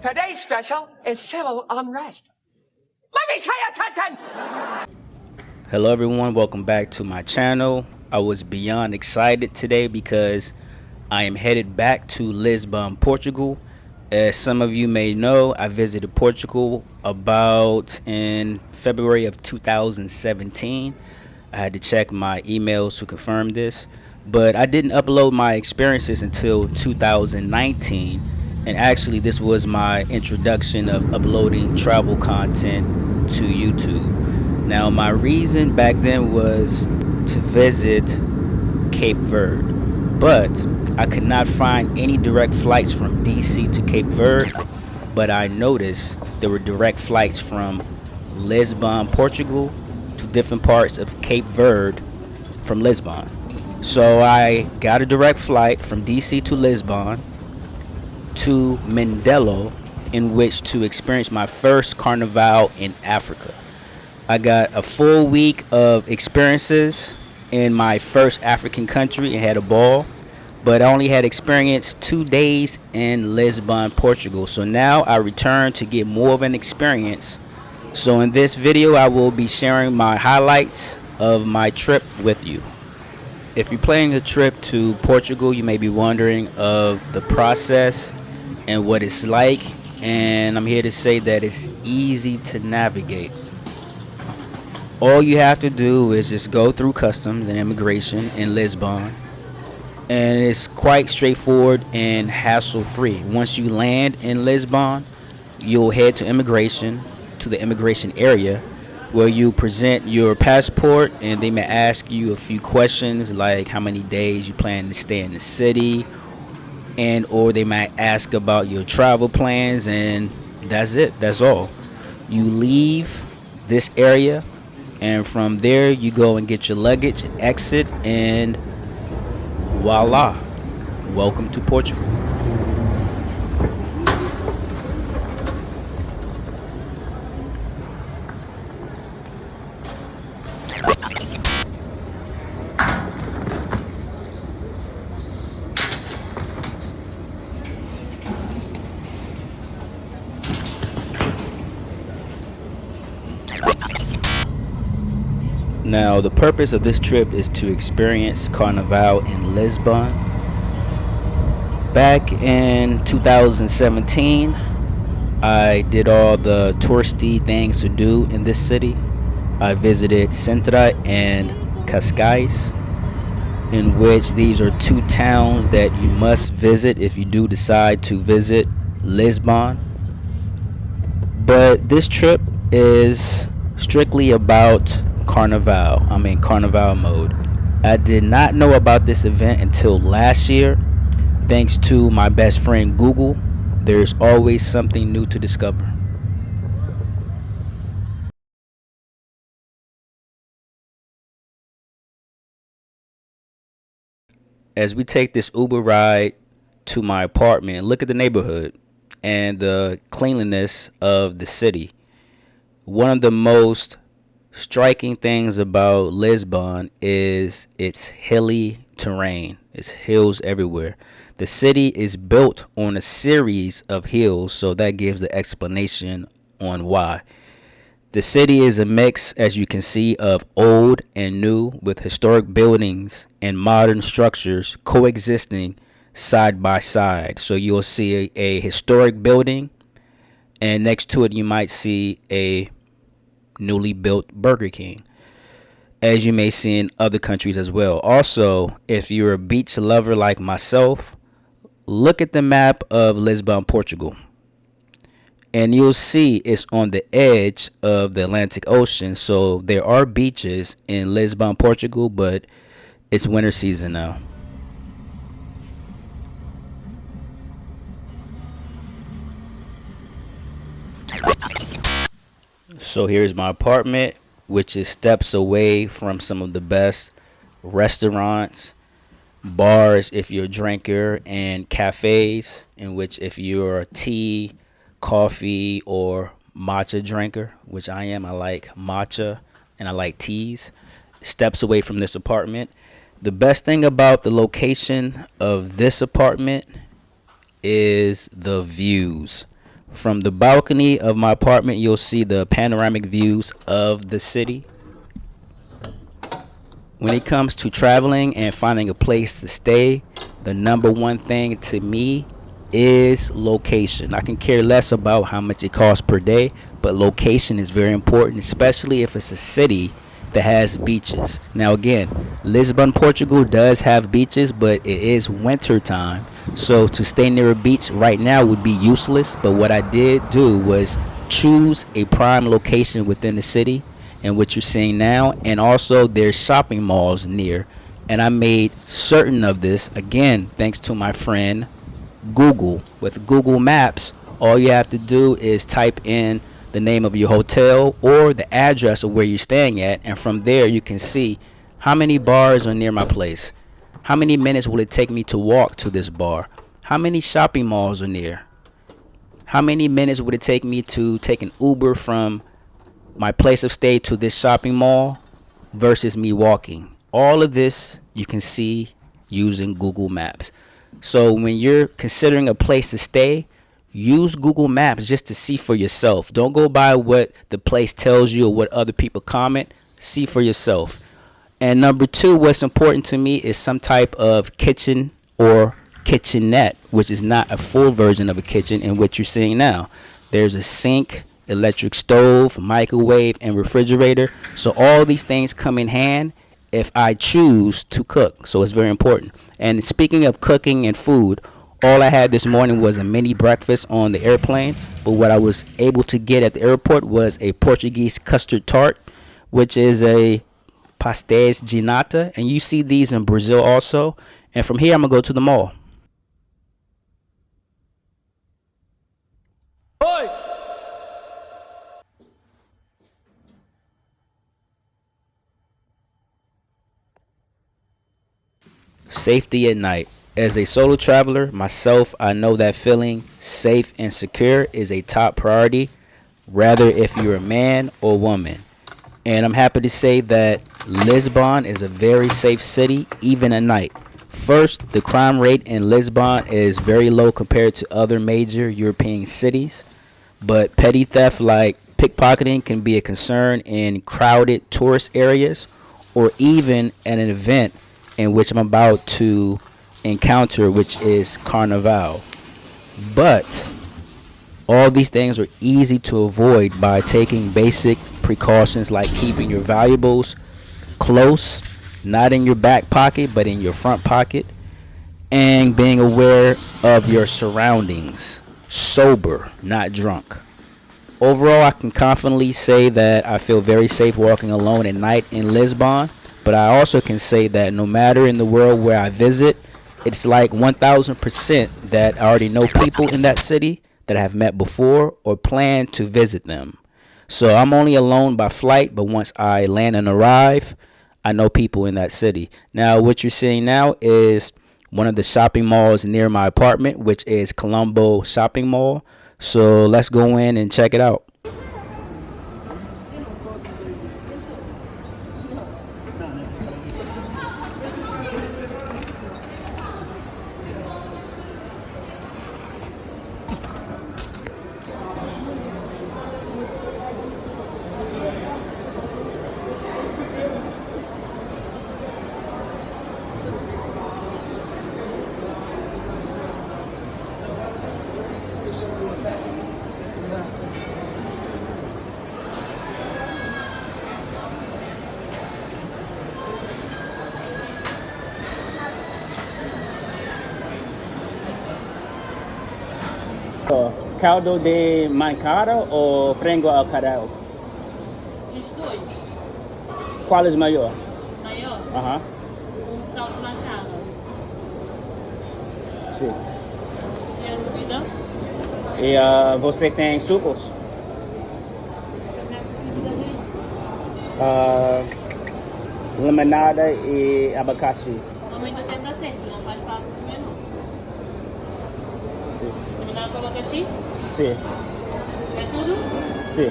Today's special is civil unrest. Let me say attention! Hello everyone, welcome back to my channel. I was beyond excited today because I am headed back to Lisbon, Portugal. As some of you may know, I visited Portugal about in February of 2017. I had to check my emails to confirm this, but I didn't upload my experiences until 2019. And actually, this was my introduction of uploading travel content to YouTube. Now, my reason back then was to visit Cape Verde, but I could not find any direct flights from DC to Cape Verde, but I noticed there were direct flights from Lisbon, Portugal to different parts of Cape Verde from Lisbon. So I got a direct flight from DC to Lisbon to Mindelo, in which to experience my first carnival in Africa. I got a full week of experiences in my first African country and had a ball, but I only had experienced 2 days in Lisbon, Portugal. So now I return to get more of an experience. So in this video, I will be sharing my highlights of my trip with you. If you're planning a trip to Portugal, you may be wondering of the process and what it's like, and I'm here to say that it's easy to navigate. All you have to do is just go through customs and immigration in Lisbon, and it's quite straightforward and hassle-free. Once you land in Lisbon, you'll head to the immigration area, where you present your passport, and they may ask you a few questions like how many days you plan to stay in the city, and or they might ask about your travel plans, and that's it. That's all. You leave this area, and from there you go and get your luggage and exit, and voila, welcome to Portugal. Now, the purpose of this trip is to experience Carnival in Lisbon. Back in 2017, I did all the touristy things to do in this city. I visited Sintra and Cascais, in which these are two towns that you must visit if you do decide to visit Lisbon. But this trip is strictly about Carnival. I'm in Carnival mode. I did not know about this event until last year. Thanks to my best friend Google, there's always something new to discover. As we take this Uber ride to my apartment, look at the neighborhood and the cleanliness of the city. One of the most striking things about Lisbon is its hilly terrain. It's hills everywhere. The city is built on a series of hills, so that gives the explanation on why. The city is a mix, as you can see, of old and new, with historic buildings and modern structures coexisting side by side. So you'll see a historic building, and next to it you might see a newly built Burger King, as you may see in other countries as well. Also, if you're a beach lover like myself, look at the map of Lisbon, Portugal, and you'll see it's on the edge of the Atlantic Ocean. So there are beaches in Lisbon, Portugal, but it's winter season now. So here's my apartment, which is steps away from some of the best restaurants, bars if you're a drinker, and cafes, in which if you're a tea, coffee, or matcha drinker, which I am. I like matcha and I like teas. Steps away from this apartment. The best thing about the location of this apartment is the views. From the balcony of my apartment, you'll see the panoramic views of the city. When it comes to traveling and finding a place to stay, the number one thing to me is location. I can care less about how much it costs per day, but location is very important, especially if it's a city that has beaches. Now, again, Lisbon, Portugal does have beaches, but it is winter time, so to stay near a beach right now would be useless. But what I did do was choose a prime location within the city and what you're seeing now, and also there's shopping malls near, and I made certain of this again thanks to my friend Google. With Google Maps, all you have to do is type in the name of your hotel or the address of where you're staying at, and from there you can see how many bars are near my place, how many minutes will it take me to walk to this bar, how many shopping malls are near, how many minutes would it take me to take an Uber from my place of stay to this shopping mall versus me walking. All of this you can see using Google Maps. So when you're considering a place to stay, use Google Maps just to see for yourself. Don't go by what the place tells you or what other people comment. See for yourself. And number two, what's important to me is some type of kitchen or kitchenette, which is not a full version of a kitchen in what you're seeing now. There's a sink, electric stove, microwave, and refrigerator. So all these things come in hand if I choose to cook. So it's very important. And speaking of cooking and food, all I had this morning was a mini breakfast on the airplane. But what I was able to get at the airport was a Portuguese custard tart, which is a pastéis de nata. And you see these in Brazil also. And from here, I'm going to go to the mall. Safety at night. As a solo traveler myself, I know that feeling safe and secure is a top priority, rather if you're a man or woman. And I'm happy to say that Lisbon is a very safe city, even at night. First, the crime rate in Lisbon is very low compared to other major European cities, but petty theft like pickpocketing can be a concern in crowded tourist areas or even at an event in which I'm about to encounter, which is carnaval. But all these things are easy to avoid by taking basic precautions like keeping your valuables close, not in your back pocket but in your front pocket, and being aware of your surroundings, sober, not drunk. Overall, I can confidently say that I feel very safe walking alone at night in Lisbon. But I also can say that no matter in the world where I visit, it's like 1000% that I already know people in that city that I have met before or plan to visit them. So I'm only alone by flight, but once I land and arrive, I know people in that city. Now, what you're seeing now is one of the shopping malls near my apartment, which is Colombo Shopping Mall. So let's go in and check it out. Caldo de mancara ou frango al carril? Os dois. Qual é maior? Maior? Aham. O caldo machado. Sim. E a bebida? E você tem sucos? Nessas bebidas aí. Limonada e abacaxi. Mamãe do tempo dá certo, não faz para comer não. Sim. Limonada com abacaxi? Sim. É tudo? Sim.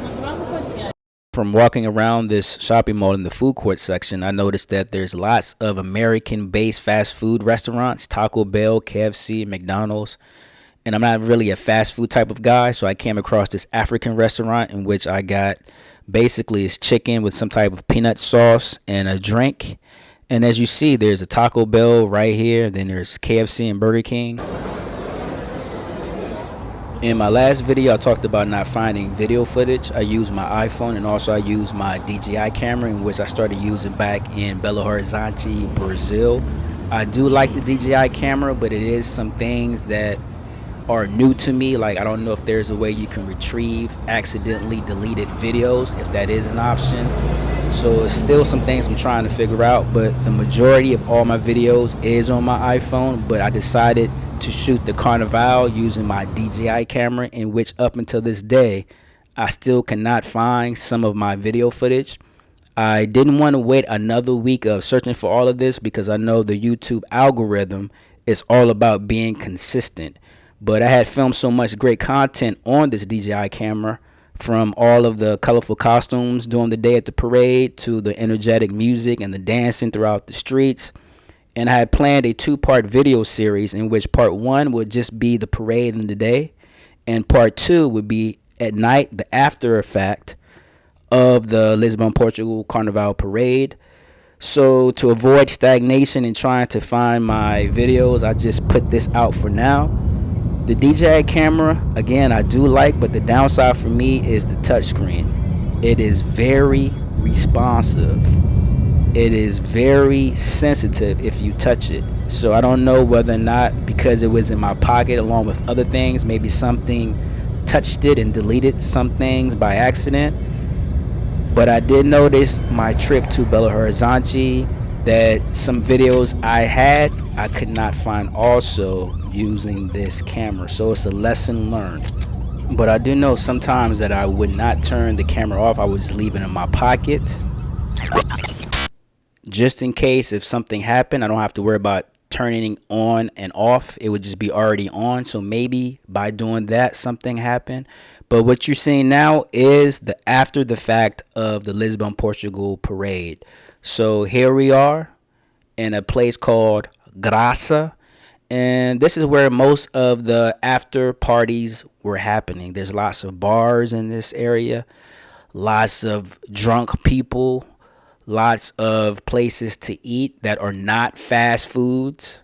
Não troca coisa. From walking around this shopping mall in the food court section, I noticed that there's lots of American-based fast food restaurants, Taco Bell, KFC, McDonald's. and I'm not really a fast food type of guy, so I came across this African restaurant in which I got basically it's chicken with some type of peanut sauce and a drink. And as you see, there's a Taco Bell right here, then there's KFC and Burger King. In my last video, I talked about not finding video footage. I used my iPhone, and also I used my DJI camera, in which I started using back in Belo Horizonte, Brazil. I do like the DJI camera, but it is some things that are new to me. Like, I don't know if there's a way you can retrieve accidentally deleted videos, if that is an option. So it's still some things I'm trying to figure out, but the majority of all my videos is on my iPhone. But I decided to shoot the Carnival using my DJI camera, in which up until this day I still cannot find some of my video footage. I didn't want to wait another week of searching for all of this, because I know the YouTube algorithm is all about being consistent. But I had filmed so much great content on this DJI camera, from all of the colorful costumes during the day at the parade to the energetic music and the dancing throughout the streets. And I had planned a 2-part video series, in which part 1 would just be the parade in the day, and part 2 would be at night, the after effect of the Lisbon, Portugal Carnival parade. So to avoid stagnation and trying to find my videos, I just put this out for now. The DJI camera, again, I do like, but the downside for me is the touchscreen. It is very responsive. It is very sensitive if you touch it. So I don't know whether or not, because it was in my pocket along with other things, maybe something touched it and deleted some things by accident. But I did notice my trip to Belo Horizonte that some videos I had, I could not find also using this camera. So it's a lesson learned. But I do know sometimes that I would not turn the camera off. I would just leave it in my pocket, just in case if something happened. I don't have to worry about turning on and off. It would just be already on. So maybe by doing that, something happened. But what you're seeing now is the after the fact of the Lisbon, Portugal parade. So here we are in a place called Graça, and this is where most of the after parties were happening. There's lots of bars in this area, lots of drunk people, lots of places to eat that are not fast foods.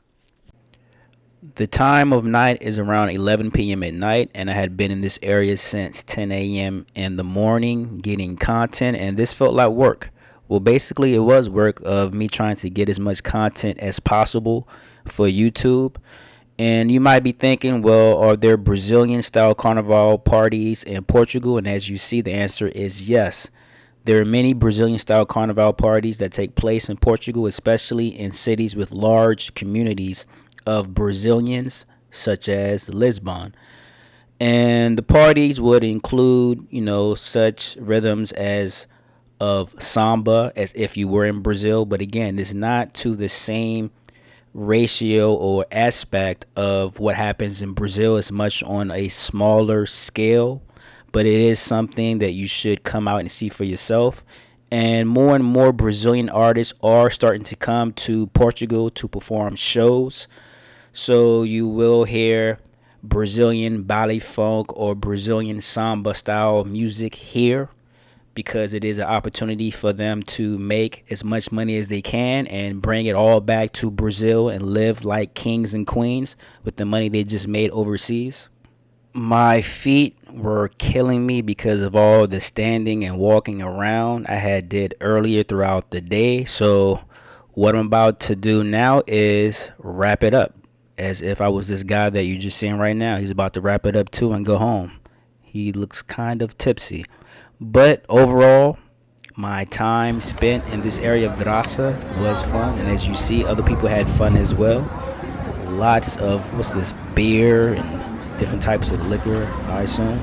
The time of night is around 11 p.m. at night, and I had been in this area since 10 a.m. in the morning getting content, and this felt like work. Well, basically, it was work of me trying to get as much content as possible for YouTube. And you might be thinking, well, are there Brazilian style carnival parties in Portugal? And as you see, the answer is yes. There are many Brazilian style carnival parties that take place in Portugal, especially in cities with large communities of Brazilians, such as Lisbon. And the parties would include, such rhythms as of samba, as if you were in Brazil. But again, it's not to the same ratio or aspect of what happens in Brazil. It's much on a smaller scale, but it is something that you should come out and see for yourself. And more Brazilian artists are starting to come to Portugal to perform shows. So you will hear Brazilian ballet funk or Brazilian samba style music here, because it is an opportunity for them to make as much money as they can and bring it all back to Brazil and live like kings and queens with the money they just made overseas. My feet were killing me because of all the standing and walking around I had did earlier throughout the day. So what I'm about to do now is wrap it up, as if I was this guy that you're just seeing right now. He's about to wrap it up too and go home. He looks kind of tipsy. But overall, my time spent in this area of Graça was fun. And as you see, other people had fun as well. Lots of, beer and different types of liquor, I assume.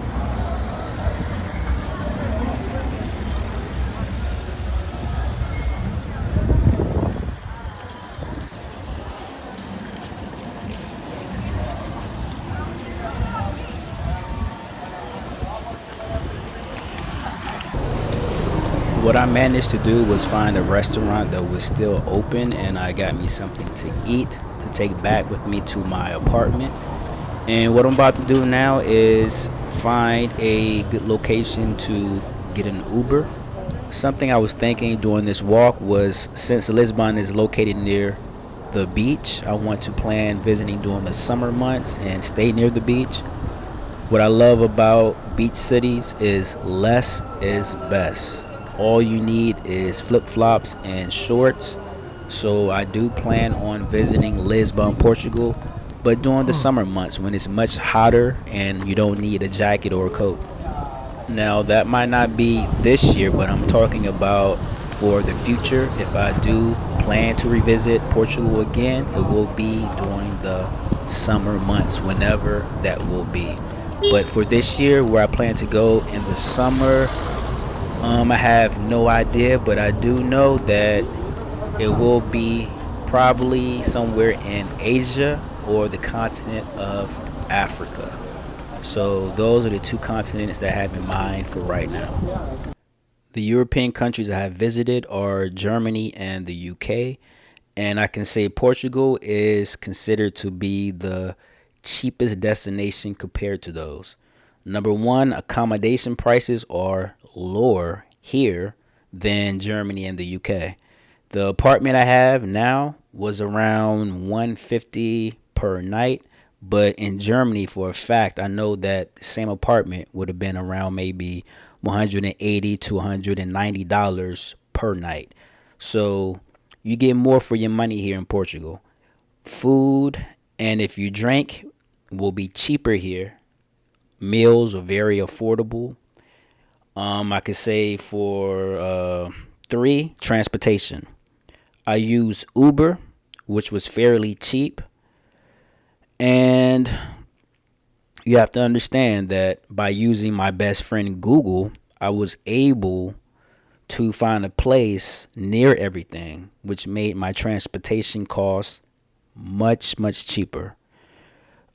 What I managed to do was find a restaurant that was still open, and I got me something to eat to take back with me to my apartment. And what I'm about to do now is find a good location to get an Uber. Something I was thinking during this walk was, since Lisbon is located near the beach, I want to plan visiting during the summer months and stay near the beach. What I love about beach cities is less is best. All you need is flip-flops and shorts. So I do plan on visiting Lisbon, Portugal, but during the summer months when it's much hotter and you don't need a jacket or a coat. Now, that might not be this year, but I'm talking about for the future. If I do plan to revisit Portugal again, it will be during the summer months, whenever that will be. But for this year, where I plan to go in the summer, I have no idea, but I do know that it will be probably somewhere in Asia or the continent of Africa. So those are the two continents that I have in mind for right now. The European countries I have visited are Germany and the UK. And I can say Portugal is considered to be the cheapest destination compared to those. Number one, accommodation prices are lower here than Germany and the UK. The apartment I have now was around 150 per night, but in Germany, for a fact, I know that the same apartment would have been around maybe 180 to $190 per night. So you get more for your money here in Portugal. Food, and if you drink, will be cheaper here. Meals are very affordable. I could say for three, transportation. I use Uber, which was fairly cheap. And you have to understand that by using my best friend Google, I was able to find a place near everything, which made my transportation costs much cheaper.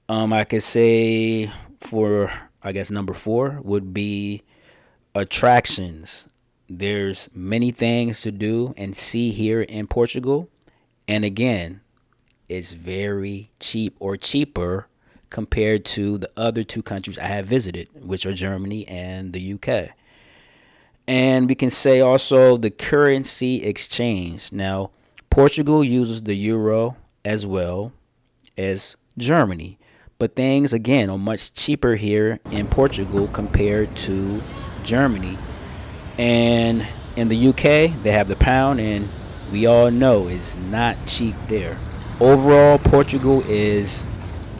I could say for, I guess, number four would be attractions. There's many things to do and see here in Portugal. And again, it's very cheap, or cheaper, compared to the other two countries I have visited, which are Germany and the UK. And we can say also the currency exchange. Now, Portugal uses the euro as well as Germany, but things again are much cheaper here in Portugal compared to Germany. And in the UK, they have the pound, and we all know it's not cheap there. Overall, Portugal is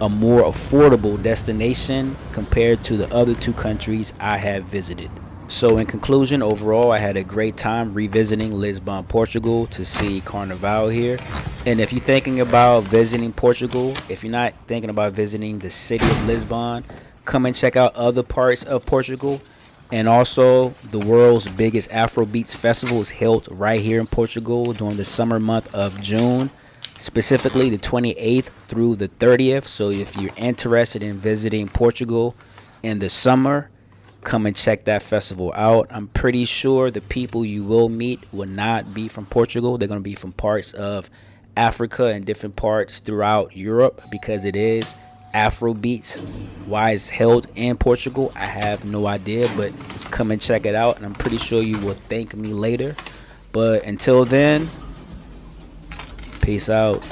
a more affordable destination compared to the other two countries I have visited. So in conclusion, overall, I had a great time revisiting Lisbon, Portugal to see Carnival here. And if you're thinking about visiting Portugal, if you're not thinking about visiting the city of Lisbon, come and check out other parts of Portugal. And also, the world's biggest Afrobeats festival is held right here in Portugal during the summer month of June, specifically the 28th through the 30th. So if you're interested in visiting Portugal in the summer, come and check that festival out. I'm pretty sure the people you will meet will not be from Portugal. They're going to be from parts of Africa and different parts throughout Europe, because it is Afrobeats. Why it's held in Portugal, I have no idea, but come and check it out, and I'm pretty sure you will thank me later. But until then, peace out.